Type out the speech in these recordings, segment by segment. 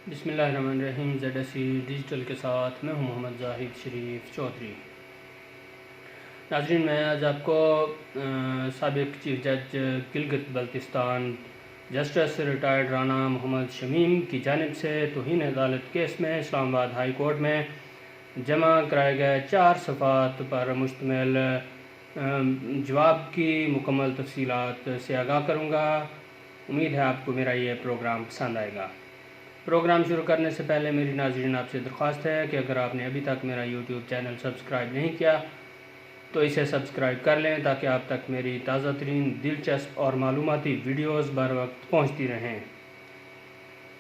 بسم اللہ الرحمن الرحیم. ZSE ڈیجیٹل کے ساتھ میں ہوں محمد زاہد شریف چودھری. ناظرین، میں آج آپ کو سابق چیف جج گلگت بلتستان جسٹس ریٹائرڈ رانا محمد شمیم کی جانب سے توہین عدالت کیس میں اسلام آباد ہائی کورٹ میں جمع کرائے گئے 4 صفحات پر مشتمل جواب کی مکمل تفصیلات سے آگاہ کروں گا. امید ہے آپ کو میرا یہ پروگرام پسند آئے گا. پروگرام شروع کرنے سے پہلے میری ناظرین آپ سے درخواست ہے کہ اگر آپ نے ابھی تک میرا یوٹیوب چینل سبسکرائب نہیں کیا تو اسے سبسکرائب کر لیں تاکہ آپ تک میری تازہ ترین دلچسپ اور معلوماتی ویڈیوز بر وقت پہنچتی رہیں.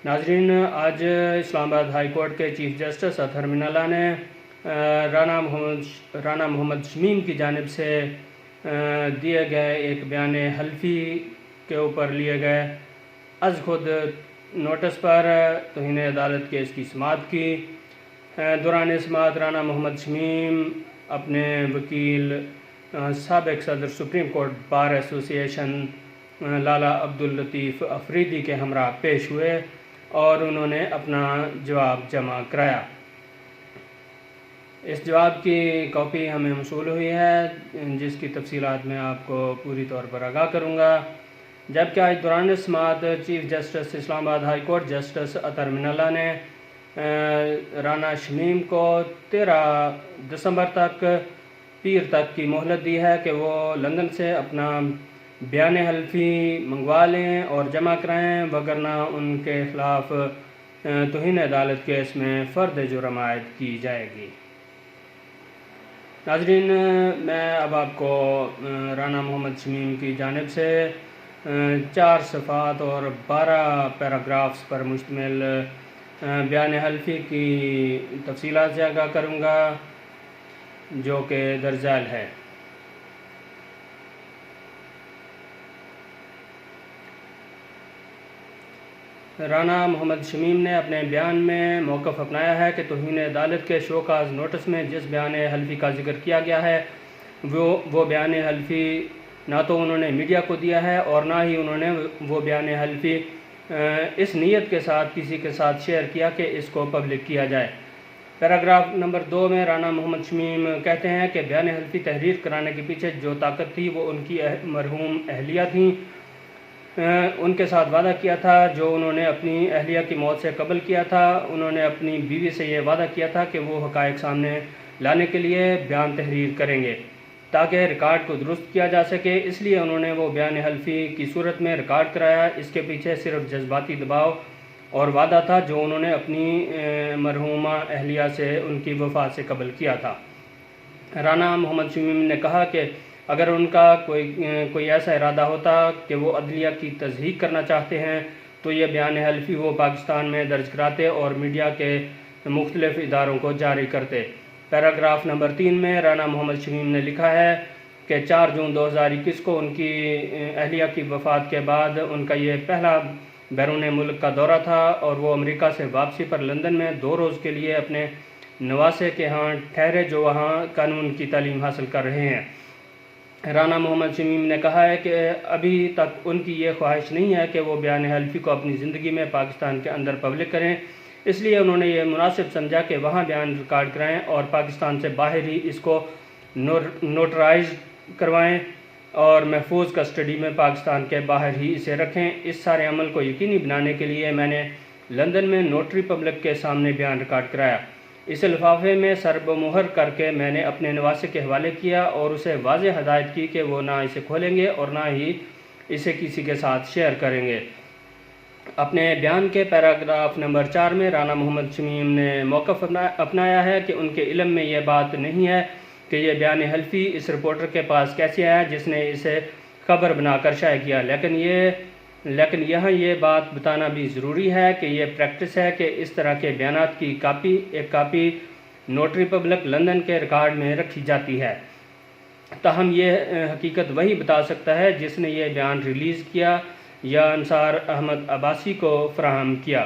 ناظرین، آج اسلام آباد ہائی کورٹ کے چیف جسٹس اطہر من اللہ نے رانا محمد شمیم کی جانب سے دیے گئے ایک بیان حلفی کے اوپر لیے گئے از خود نوٹس پر توہین عدالت کیس کی سماعت کی. دوران سماعت رانا محمد شمیم اپنے وکیل سابق صدر سپریم کورٹ بار ایسوسی ایشن لالا عبداللطیف افریدی کے ہمراہ پیش ہوئے اور انہوں نے اپنا جواب جمع کرایا. اس جواب کی کاپی ہمیں موصول ہوئی ہے جس کی تفصیلات میں آپ کو پوری طور پر آگاہ کروں گا. جبکہ آج دوران سماعت چیف جسٹس اسلام آباد ہائی کورٹ جسٹس اطہر من اللہ نے رانا شمیم کو 13 دسمبر تک پیر تک کی مہلت دی ہے کہ وہ لندن سے اپنا بیان حلفی منگوا لیں اور جمع کرائیں، وگرنہ ان کے خلاف توہین عدالت کیس میں فرد جرم عائد کی جائے گی. ناظرین، میں اب آپ کو رانا محمد شمیم کی جانب سے 4 صفحات اور 12 پیراگرافز پر مشتمل بیان حلفی کی تفصیلات سے آگاہ کروں گا جو کہ درج ذیل ہے. رانا محمد شمیم نے اپنے بیان میں موقف اپنایا ہے کہ توہین عدالت کے شوکاز نوٹس میں جس بیان حلفی کا ذکر کیا گیا ہے وہ بیان حلفی نہ تو انہوں نے میڈیا کو دیا ہے اور نہ ہی انہوں نے وہ بیان حلفی اس نیت کے ساتھ کسی کے ساتھ شیئر کیا کہ اس کو پبلک کیا جائے. پیراگراف نمبر 2 میں رانا محمد شمیم کہتے ہیں کہ بیان حلفی تحریر کرانے کے پیچھے جو طاقت تھی وہ ان کی مرحوم اہلیہ تھیں. ان کے ساتھ وعدہ کیا تھا جو انہوں نے اپنی اہلیہ کی موت سے قبل کیا تھا. انہوں نے اپنی بیوی سے یہ وعدہ کیا تھا کہ وہ حقائق سامنے لانے کے لیے بیان تحریر کریں گے تاکہ ریکارڈ کو درست کیا جا سکے. اس لیے انہوں نے وہ بیان حلفی کی صورت میں ریکارڈ کرایا. اس کے پیچھے صرف جذباتی دباؤ اور وعدہ تھا جو انہوں نے اپنی مرحومہ اہلیہ سے ان کی وفات سے قبل کیا تھا. رانا محمد شمیم نے کہا کہ اگر ان کا کوئی ایسا ارادہ ہوتا کہ وہ عدلیہ کی تصحیح کرنا چاہتے ہیں تو یہ بیان حلفی وہ پاکستان میں درج کراتے اور میڈیا کے مختلف اداروں کو جاری کرتے. پیراگراف نمبر 3 میں رانا محمد شمیم نے لکھا ہے کہ 4 جون 2021 کو ان کی اہلیہ کی وفات کے بعد ان کا یہ پہلا بیرون ملک کا دورہ تھا اور وہ امریکہ سے واپسی پر لندن میں 2 روز کے لیے اپنے نواسے کے ہاں ٹھہرے جو وہاں قانون کی تعلیم حاصل کر رہے ہیں. رانا محمد شمیم نے کہا ہے کہ ابھی تک ان کی یہ خواہش نہیں ہے کہ وہ بیان حلفی کو اپنی زندگی میں پاکستان کے اندر پبلک کریں. اس لیے انہوں نے یہ مناسب سمجھا کہ وہاں بیان ریکارڈ کرائیں اور پاکستان سے باہر ہی اس کو نوٹرائز کروائیں اور محفوظ کسٹڈی میں پاکستان کے باہر ہی اسے رکھیں. اس سارے عمل کو یقینی بنانے کے لیے میں نے لندن میں نوٹری پبلک کے سامنے بیان ریکارڈ کرایا. اسے لفافے میں سرب مہر کر کے میں نے اپنے نواسے کے حوالے کیا اور اسے واضح ہدایت کی کہ وہ نہ اسے کھولیں گے اور نہ ہی اسے کسی کے ساتھ شیئر کریں گے. اپنے بیان کے پیراگراف نمبر 4 میں رانا محمد شمیم نے موقف اپنایا ہے کہ ان کے علم میں یہ بات نہیں ہے کہ یہ بیان حلفی اس رپورٹر کے پاس کیسے آیا جس نے اسے خبر بنا کر شائع کیا. لیکن یہاں یہ بات بتانا بھی ضروری ہے کہ یہ پریکٹس ہے کہ اس طرح کے بیانات کی ایک کاپی نوٹری پبلک لندن کے ریکارڈ میں رکھی جاتی ہے. تاہم یہ حقیقت وہی بتا سکتا ہے جس نے یہ بیان ریلیز کیا یا انصار احمد عباسی کو فراہم کیا.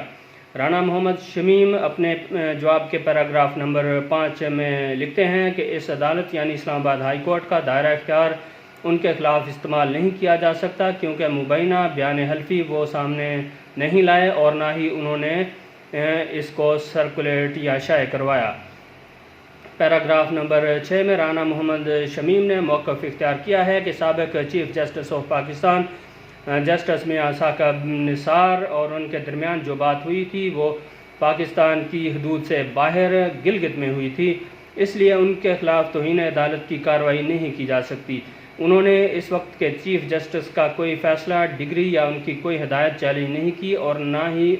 رانا محمد شمیم اپنے جواب کے پیراگراف نمبر 5 میں لکھتے ہیں کہ اس عدالت یعنی اسلام آباد ہائی کورٹ کا دائرہ اختیار ان کے خلاف استعمال نہیں کیا جا سکتا کیونکہ مبینہ بیان حلفی وہ سامنے نہیں لائے اور نہ ہی انہوں نے اس کو سرکولیٹ یا شائع کروایا۔ پیراگراف نمبر 6 میں رانا محمد شمیم نے موقف اختیار کیا ہے کہ سابق chief justice of Pakistan justice میاں ثاقب نثار اور ان کے درمیان جو بات ہوئی تھی وہ پاکستان کی حدود سے باہر گلگت میں ہوئی تھی، اس لیے ان کے خلاف توہین عدالت کی کارروائی نہیں کی جا سکتی۔ انہوں نے اس وقت کے چیف جسٹس کا کوئی فیصلہ، ڈگری یا ان کی کوئی ہدایت چیلنج نہیں کی اور نہ ہی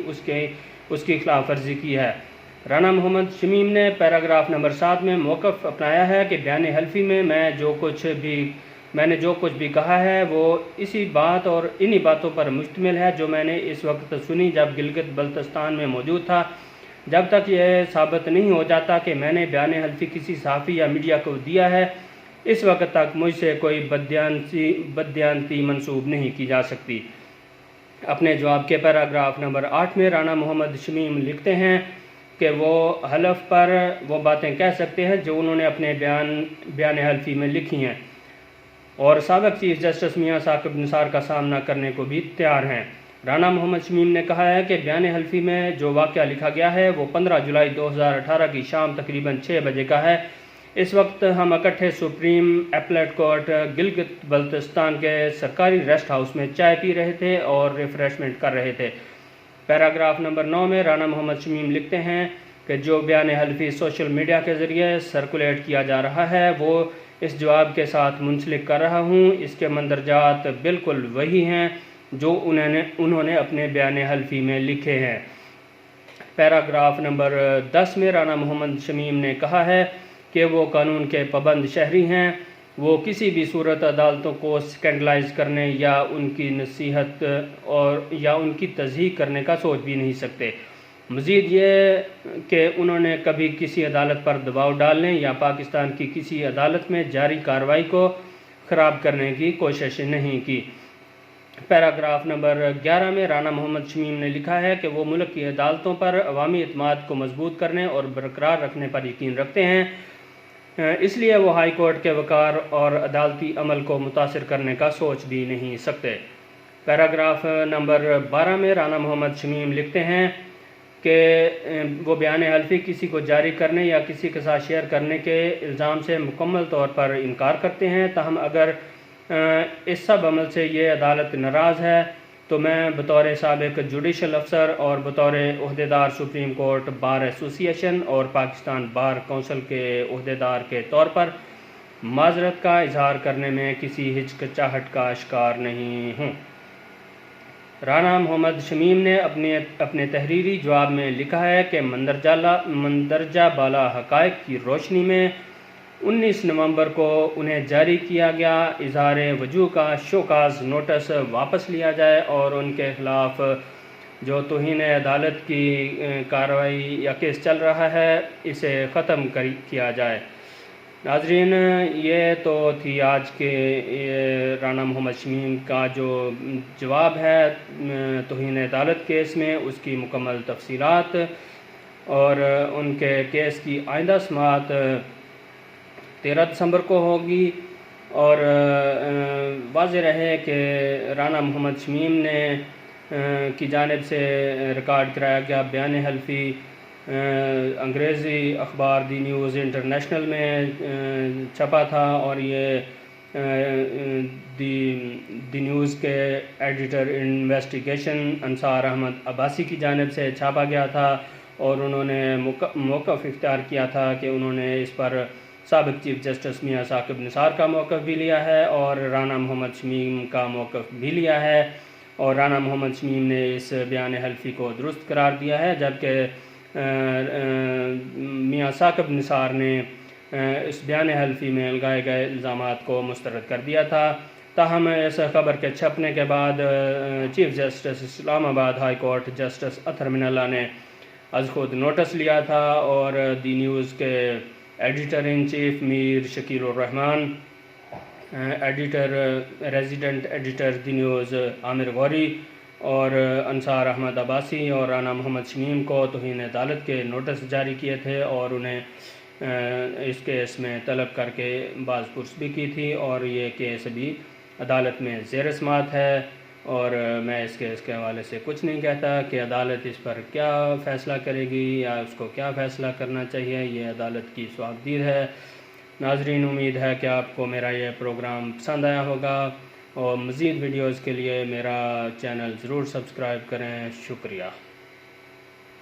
اس کی خلاف ورزی کی ہے۔ رانا محمد شمیم نے پیراگراف نمبر 7 میں موقف اپنایا ہے کہ بیان حلفی میں میں نے جو کچھ بھی کہا ہے وہ اسی بات اور انہی باتوں پر مشتمل ہے جو میں نے اس وقت سنی جب گلگت بلتستان میں موجود تھا۔ جب تک یہ ثابت نہیں ہو جاتا کہ میں نے بیان حلفی کسی صحافی یا میڈیا کو دیا ہے، اس وقت تک مجھ سے کوئی بددیانتی منسوب نہیں کی جا سکتی۔ اپنے جواب کے پیراگراف نمبر 8 میں رانا محمد شمیم لکھتے ہیں کہ وہ حلف پر وہ باتیں کہہ سکتے ہیں جو انہوں نے اپنے بیان حلفی میں لکھی ہیں اور سابق چیف جسٹس میاں ثاقب نثار کا سامنا کرنے کو بھی تیار ہیں۔ رانا محمد شمیم نے کہا ہے کہ بیان حلفی میں جو واقعہ لکھا گیا ہے وہ 15 جولائی 2018 کی شام تقریباً 6 بجے کا ہے۔ اس وقت ہم اکٹھے supreme appellate court Gilgit Baltistan کے سرکاری ریسٹ ہاؤس میں چائے پی رہے تھے اور ریفریشمنٹ کر رہے تھے۔ پیراگراف نمبر 9 میں رانا محمد شمیم لکھتے ہیں کہ جو بیان حلفی سوشل میڈیا کے ذریعے سرکولیٹ کیا جا رہا ہے وہ اس جواب کے ساتھ منسلک کر رہا ہوں، اس کے مندرجات بالکل وہی ہیں جو انہوں نے اپنے بیان حلفی میں لکھے ہیں۔ پیراگراف نمبر 10 میں رانا محمد شمیم نے کہا ہے کہ وہ قانون کے پابند شہری ہیں، وہ کسی بھی صورت عدالتوں کو سکینڈلائز کرنے یا ان کی نصیحت یا ان کی تصحیح کرنے کا سوچ بھی نہیں سکتے۔ مزید یہ کہ انہوں نے کبھی کسی عدالت پر دباؤ ڈالنے یا پاکستان کی کسی عدالت میں جاری کارروائی کو خراب کرنے کی کوشش نہیں کی۔ پیراگراف نمبر 11 میں رانا محمد شمیم نے لکھا ہے کہ وہ ملک کی عدالتوں پر عوامی اعتماد کو مضبوط کرنے اور برقرار رکھنے پر یقین رکھتے ہیں، اس لیے وہ ہائی کورٹ کے وقار اور عدالتی عمل کو متاثر کرنے کا سوچ بھی نہیں سکتے۔ پیراگراف نمبر 12 میں رانا محمد شمیم لکھتے ہیں کہ وہ بیان حلفی کسی کو جاری کرنے یا کسی کے ساتھ شیئر کرنے کے الزام سے مکمل طور پر انکار کرتے ہیں، تاہم اگر اس سب عمل سے یہ عدالت ناراض ہے تو میں بطور سابق جوڈیشل افسر اور بطور عہدیدار سپریم کورٹ بار ایسوسی ایشن اور پاکستان بار کونسل کے عہدیدار کے طور پر معذرت کا اظہار کرنے میں کسی ہچکچاہٹ کا شکار نہیں ہوں۔ رانا محمد شمیم نے اپنے تحریری جواب میں لکھا ہے کہ مندرجہ بالا حقائق کی روشنی میں 19 نومبر کو انہیں جاری کیا گیا اظہار وجوہ کا شوکاز نوٹس واپس لیا جائے اور ان کے خلاف جو توہین عدالت کی کارروائی یا کیس چل رہا ہے اسے ختم کیا جائے۔ ناظرین، یہ تو تھی آج کے رانا محمد شمیم کا جو جواب ہے توہین عدالت کیس میں، اس کی مکمل تفصیلات اور ان کے کیس کی آئندہ سماعت 13 دسمبر کو ہوگی۔ اور واضح رہے کہ رانا محمد شمیم نے کی جانب سے ریکارڈ کرایا گیا بیان حلفی انگریزی اخبار دی نیوز انٹرنیشنل میں چھپا تھا اور یہ دی نیوز کے ایڈیٹر انویسٹیگیشن انصار احمد عباسی کی جانب سے چھاپا گیا تھا اور انہوں نے موقف اختیار کیا تھا کہ انہوں نے اس پر سابق چیف جسٹس میاں ثاقب نثار کا موقف بھی لیا ہے اور رانا محمد شمیم کا موقف بھی لیا ہے، اور رانا محمد شمیم نے اس بیان حلفی کو درست قرار دیا ہے، جبکہ میاں ثاقب نثار نے اس بیان حلفی میں لگائے گئے الزامات کو مسترد کر دیا تھا۔ تاہم اس خبر کے چھپنے کے بعد چیف جسٹس اسلام آباد ہائی کورٹ جسٹس اطہر من اللہ نے از خود نوٹس لیا تھا اور دی نیوز کے editor in chief Mir Shakil ur Rahman, editor resident editor The News Amir Ghouri اور انصار احمد عباسی اور رانا محمد شمیم کو توہین عدالت کے نوٹس جاری کیے تھے اور انہیں اس کیس میں طلب کر کے باز پرس بھی کی تھی، اور یہ کیس بھی عدالت میں زیر سماعت ہے اور میں اس کے حوالے سے کچھ نہیں کہتا کہ عدالت اس پر کیا فیصلہ کرے گی یا اس کو کیا فیصلہ کرنا چاہیے، یہ عدالت کی سوابدید ہے۔ ناظرین، امید ہے کہ آپ کو میرا یہ پروگرام پسند آیا ہوگا، اور مزید ویڈیوز کے لیے میرا چینل ضرور سبسکرائب کریں۔ شکریہ۔